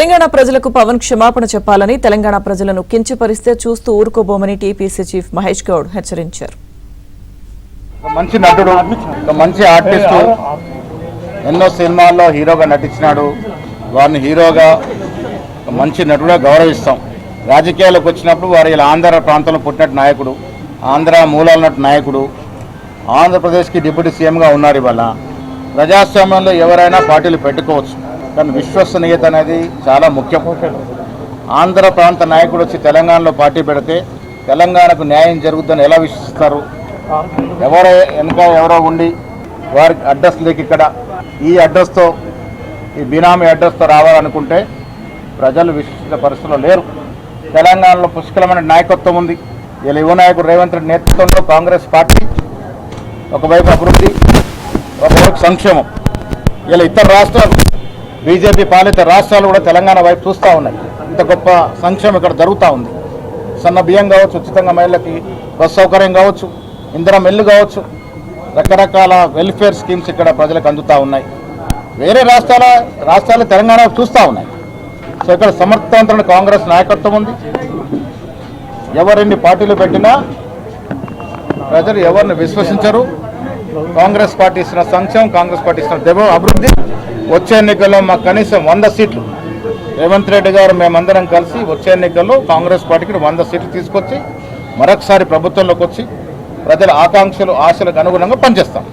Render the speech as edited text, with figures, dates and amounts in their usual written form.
తెలంగాణ ప్రజలకు పవన్ క్షమాపణ చెప్పాలని, తెలంగాణ ప్రజలను కించపరిస్తే చూస్తూ ఊరుకోబోమని టీపీసీ చీఫ్ మహేష్ గౌడ్ హెచ్చరించారు. మంచి నటుడు, మంచి ఆర్టిస్టు, ఎన్నో సినిమాల్లో హీరోగా నటించినాడు. వారిని హీరోగా మంచి నటుడుగా గౌరవిస్తాం. రాజకీయాలకు వచ్చినప్పుడు వారు ఇలా ఆంధ్ర ప్రాంతంలో పుట్టినట్టు నాయకుడు, ఆంధ్ర మూలాలన్నట్టు నాయకుడు, ఆంధ్రప్రదేశ్కి డిప్యూటీ సీఎంగా ఉన్నారు. ఇవాళ ప్రజాస్వామ్యంలో ఎవరైనా పార్టీలు పెట్టుకోవచ్చు, కానీ విశ్వసనీయత అనేది చాలా ముఖ్యం. ఆంధ్ర ప్రాంత నాయకుడు వచ్చి తెలంగాణలో పార్టీ పెడితే తెలంగాణకు న్యాయం జరుగుతుందని ఎలా విశ్వసిస్తారు? ఎవరో వెనక ఎవరో ఉండి వారికి అడ్రస్ లేక ఇక్కడ ఈ అడ్రస్తో, ఈ బినామీ అడ్రస్తో రావాలనుకుంటే ప్రజలు విశ్వసించే పరిస్థితుల్లో లేరు. తెలంగాణలో పుష్కలమైన నాయకత్వం ఉంది. ఇలా యువ నాయకుడు రేవంత్ రెడ్డి నేతృత్వంలో కాంగ్రెస్ పార్టీ ఒకవైపు అభివృద్ధి, ఒకవైపు సంక్షేమం. ఇలా ఇతర రాష్ట్రాలు, బీజేపీ పాలిత రాష్ట్రాలు కూడా తెలంగాణ వైపు చూస్తూ ఉన్నాయి. ఇంత గొప్ప సంక్షేమం ఇక్కడ జరుగుతూ ఉంది. సన్న బియ్యం కావచ్చు, ఉచితంగా మహిళలకి బస్ సౌకర్యం కావచ్చు, ఇంధనం ఇల్లు కావచ్చు, రకరకాల వెల్ఫేర్ స్కీమ్స్ ఇక్కడ ప్రజలకు అందుతూ ఉన్నాయి. వేరే రాష్ట్రాలు తెలంగాణ చూస్తూ ఉన్నాయి. సో ఇక్కడ సమర్థవంతమైన కాంగ్రెస్ నాయకత్వం ఉంది. ఎవరిన్ని పార్టీలు పెట్టినా ప్రజలు ఎవరిని విశ్వసించరు. కాంగ్రెస్ పార్టీ ఇస్తున్న సంక్షేమం, కాంగ్రెస్ పార్టీ ఇస్తున్న అభివృద్ధి. వచ్చే ఎన్నికల్లో మాకు కనీసం 100 సీట్లు రేవంత్ రెడ్డి గారు మేమందరం కలిసి వచ్చే ఎన్నికల్లో కాంగ్రెస్ పార్టీకి 100 సీట్లు తీసుకొచ్చి మరొకసారి ప్రభుత్వంలోకి వచ్చి ప్రజల ఆకాంక్షలు, ఆశలకు అనుగుణంగా పనిచేస్తాం.